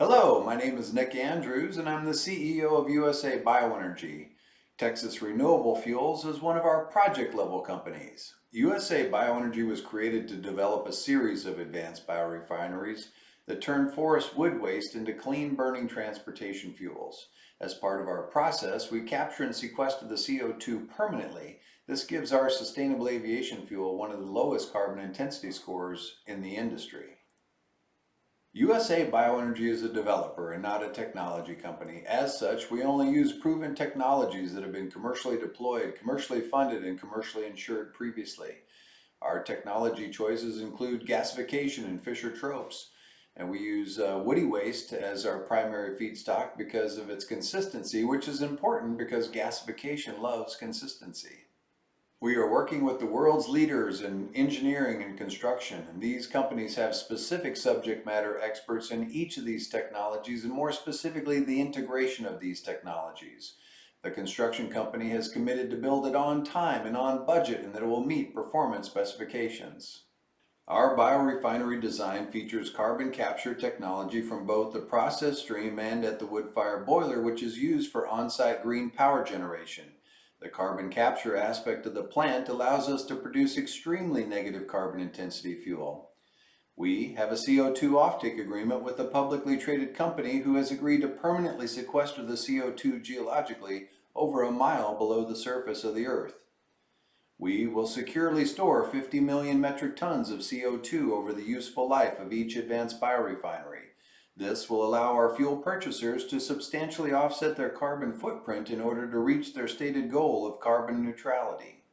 Hello, my name is Nick Andrews and I'm the CEO of USA BioEnergy. Texas Renewable Fuels is one of our project level companies. USA BioEnergy was created to develop a series of advanced biorefineries that turn forest wood waste into clean burning transportation fuels. As part of our process, we capture and sequester the CO2 permanently. This gives our sustainable aviation fuel one of the lowest carbon intensity scores in the industry. USA Bioenergy is a developer and not a technology company. As such, we only use proven technologies that have been commercially deployed, commercially funded, and commercially insured previously. Our technology choices include gasification and Fischer-Tropsch, and we use woody waste as our primary feedstock because of its consistency, which is important because gasification loves consistency. We are working with the world's leaders in engineering and construction, and these companies have specific subject matter experts in each of these technologies, and more specifically, the integration of these technologies. The construction company has committed to build it on time and on budget, and that it will meet performance specifications. Our biorefinery design features carbon capture technology from both the process stream and at the wood fire boiler, which is used for on-site green power generation. The carbon capture aspect of the plant allows us to produce extremely negative carbon intensity fuel. We have a CO2 offtake agreement with a publicly traded company who has agreed to permanently sequester the CO2 geologically over a mile below the surface of the Earth. We will securely store 50 million metric tons of CO2 over the useful life of each advanced biorefinery. This will allow our fuel purchasers to substantially offset their carbon footprint in order to reach their stated goal of carbon neutrality.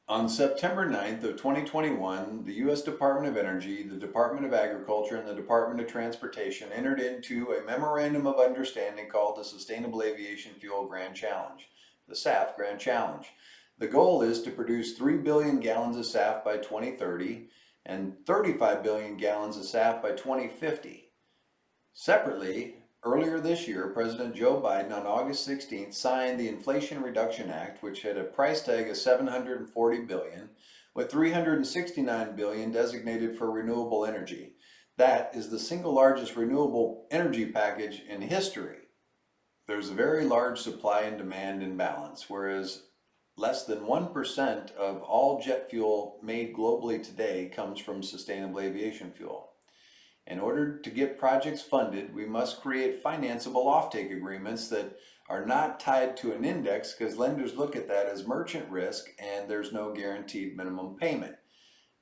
On September 9th of 2021, the U.S. Department of Energy, the Department of Agriculture, and the Department of Transportation entered into a Memorandum of Understanding called the Sustainable Aviation Fuel Grand Challenge, the SAF Grand Challenge. The goal is to produce 3 billion gallons of SAF by 2030 and 35 billion gallons of SAF by 2050. Separately, earlier this year, President Joe Biden on August 16th signed the Inflation Reduction Act, which had a price tag of $740 billion, with $369 billion designated for renewable energy. That is the single largest renewable energy package in history. There's a very large supply and demand imbalance, whereas less than 1% of all jet fuel made globally today comes from sustainable aviation fuel. In order to get projects funded, we must create financeable offtake agreements that are not tied to an index because lenders look at that as merchant risk and there's no guaranteed minimum payment.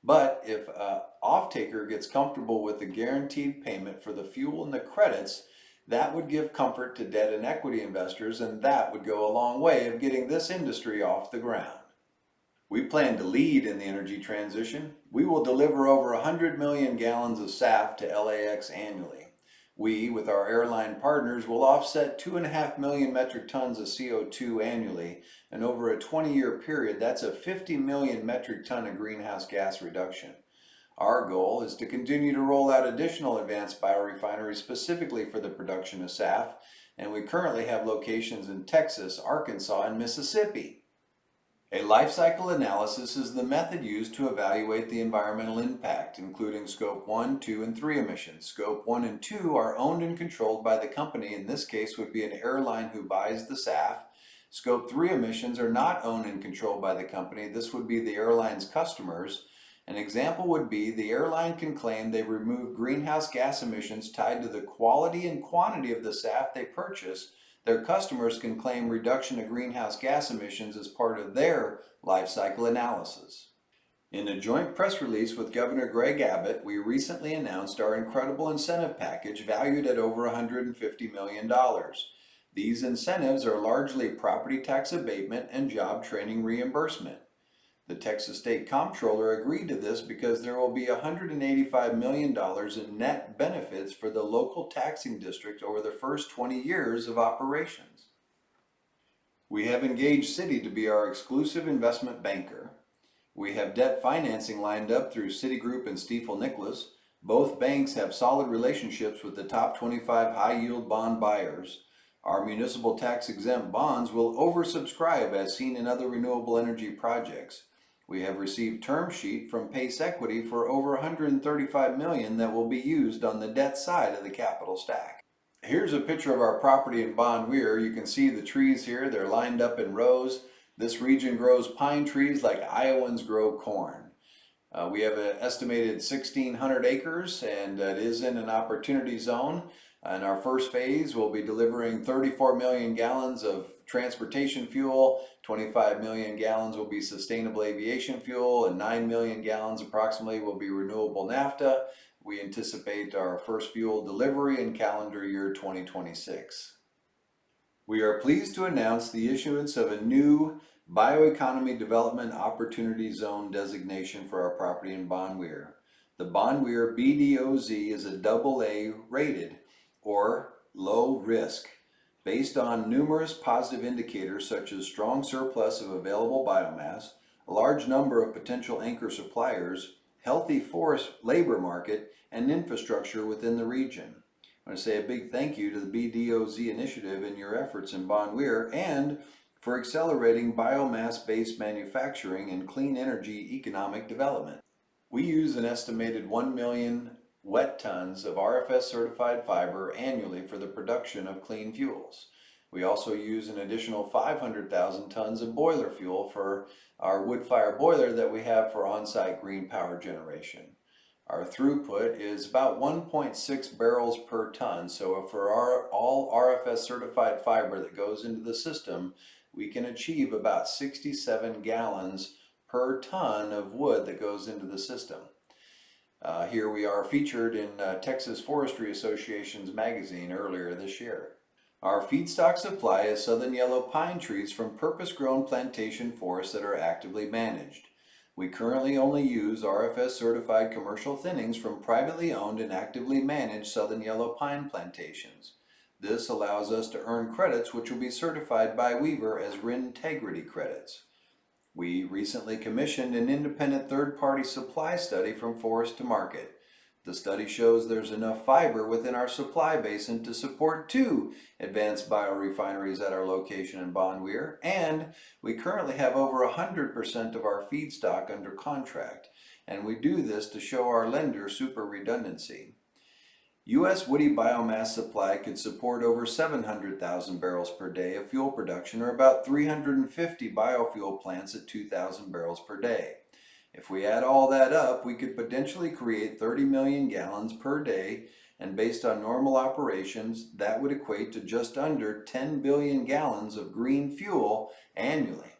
But if an offtaker gets comfortable with the guaranteed payment for the fuel and the credits, that would give comfort to debt and equity investors, and that would go a long way of getting this industry off the ground. We plan to lead in the energy transition. We will deliver over 100 million gallons of SAF to LAX annually. We, with our airline partners, will offset 2.5 million metric tons of CO2 annually, and over a 20-year period, that's a 50 million metric ton of greenhouse gas reduction. Our goal is to continue to roll out additional advanced biorefineries specifically for the production of SAF, and we currently have locations in Texas, Arkansas, and Mississippi. A life cycle analysis is the method used to evaluate the environmental impact, including Scope 1, 2, and 3 emissions. Scope 1 and 2 are owned and controlled by the company. In this case would be an airline who buys the SAF. Scope 3 emissions are not owned and controlled by the company. This would be the airline's customers. An example would be the airline can claim they've removed greenhouse gas emissions tied to the quality and quantity of the SAF they purchase. Their customers can claim reduction of greenhouse gas emissions as part of their life cycle analysis. In a joint press release with Governor Greg Abbott, we recently announced our incredible incentive package valued at over $150 million. These incentives are largely property tax abatement and job training reimbursement. The Texas State Comptroller agreed to this because there will be $185 million in net benefits for the local taxing district over the first 20 years of operations. We have engaged Citi to be our exclusive investment banker. We have debt financing lined up through Citigroup and Stifel Nicolaus. Both banks have solid relationships with the top 25 high-yield bond buyers. Our municipal tax-exempt bonds will oversubscribe as seen in other renewable energy projects. We have received term sheet from Pace Equity for over $135 million that will be used on the debt side of the capital stack. Here's a picture of our property in Bon Weir. You can see the trees here. They're lined up in rows. This region grows pine trees like Iowans grow corn. We have an estimated 1,600 acres, and it is in an opportunity zone. In our first phase, we'll be delivering 34 million gallons of transportation fuel, 25 million gallons will be sustainable aviation fuel, and 9 million gallons approximately will be renewable naphtha. We anticipate our first fuel delivery in calendar year 2026. We are pleased to announce the issuance of a new Bioeconomy Development Opportunity Zone designation for our property in Bon Weir. The Bon Weir BDOZ is a AA rated, or low risk, based on numerous positive indicators such as strong surplus of available biomass, a large number of potential anchor suppliers, healthy forest labor market, and infrastructure within the region. I want to say a big thank you to the BDOZ initiative and your efforts in Bon Weir and for accelerating biomass-based manufacturing and clean energy economic development. We use an estimated 1 million wet tons of RFS certified fiber annually for the production of clean fuels. We also use an additional 500,000 tons of boiler fuel for our wood fire boiler that we have for on-site green power generation. Our throughput is about 1.6 barrels per ton, so for all RFS certified fiber that goes into the system, we can achieve about 67 gallons per ton of wood that goes into the system. Here we are featured in Texas Forestry Association's magazine earlier this year. Our feedstock supply is southern yellow pine trees from purpose-grown plantation forests that are actively managed. We currently only use RFS certified commercial thinnings from privately owned and actively managed southern yellow pine plantations. This allows us to earn credits which will be certified by Weaver as Rintegrity credits. We recently commissioned an independent third-party supply study from forest to market. The study shows there's enough fiber within our supply basin to support 2 advanced biorefineries at our location in Bon Weir, and we currently have over 100% of our feedstock under contract, and we do this to show our lender super redundancy. U.S. woody biomass supply could support over 700,000 barrels per day of fuel production, or about 350 biofuel plants at 2,000 barrels per day. If we add all that up, we could potentially create 30 million gallons per day, and based on normal operations, that would equate to just under 10 billion gallons of green fuel annually.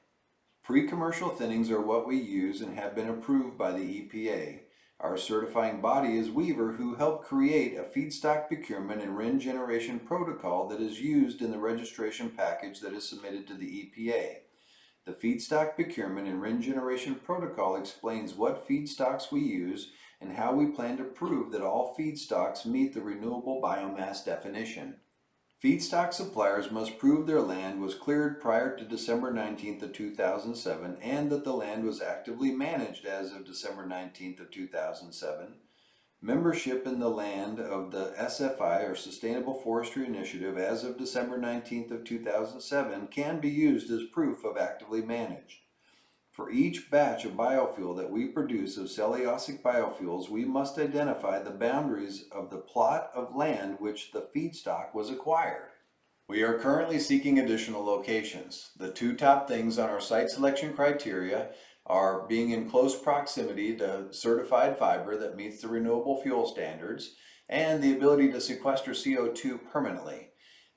Pre-commercial thinnings are what we use and have been approved by the EPA. Our certifying body is Weaver, who helped create a feedstock procurement and RIN generation protocol that is used in the registration package that is submitted to the EPA. The feedstock procurement and RIN generation protocol explains what feedstocks we use and how we plan to prove that all feedstocks meet the renewable biomass definition. Feedstock suppliers must prove their land was cleared prior to December 19th of 2007 and that the land was actively managed as of December 19th of 2007. Membership in the land of the SFI, or Sustainable Forestry Initiative, as of December 19th of 2007 can be used as proof of actively managed. For each batch of biofuel that we produce of cellulosic biofuels, we must identify the boundaries of the plot of land which the feedstock was acquired. We are currently seeking additional locations. The 2 top things on our site selection criteria are being in close proximity to certified fiber that meets the renewable fuel standards and the ability to sequester CO2 permanently.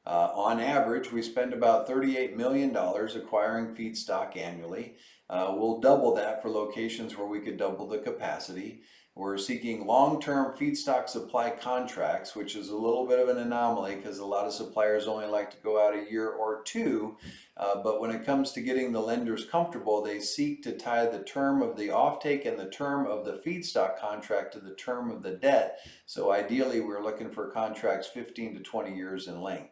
On average, we spend about $38 million acquiring feedstock annually. We'll double that for locations where we could double the capacity. We're seeking long-term feedstock supply contracts, which is a little bit of an anomaly because a lot of suppliers only like to go out a year or 2. But when it comes to getting the lenders comfortable, they seek to tie the term of the offtake and the term of the feedstock contract to the term of the debt. So ideally, we're looking for contracts 15 to 20 years in length.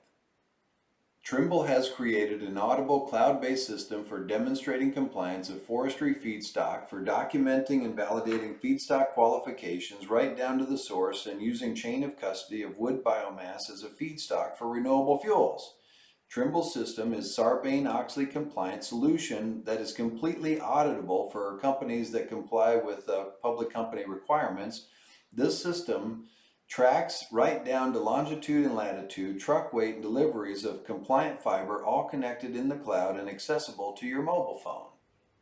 Trimble has created an auditable cloud-based system for demonstrating compliance of forestry feedstock, for documenting and validating feedstock qualifications right down to the source, and using chain of custody of wood biomass as a feedstock for renewable fuels. Trimble's system is Sarbanes-Oxley compliant solution that is completely auditable for companies that comply with public company requirements. This system Tracks right down to longitude and latitude, truck weight, and deliveries of compliant fiber, all connected in the cloud and accessible to your mobile phone.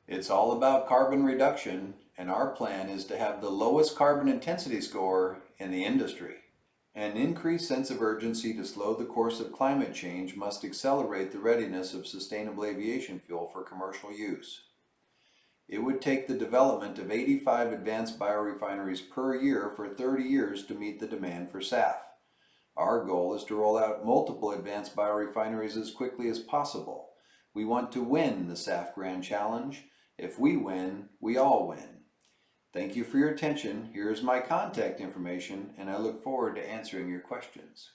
It's all about carbon reduction, and our plan is to have the lowest carbon intensity score in the industry. An increased sense of urgency to slow the course of climate change must accelerate the readiness of sustainable aviation fuel for commercial use. It would take the development of 85 advanced biorefineries per year for 30 years to meet the demand for SAF. Our goal is to roll out multiple advanced biorefineries as quickly as possible. We want to win the SAF Grand Challenge. If we win, we all win. Thank you for your attention. Here's my contact information, and I look forward to answering your questions.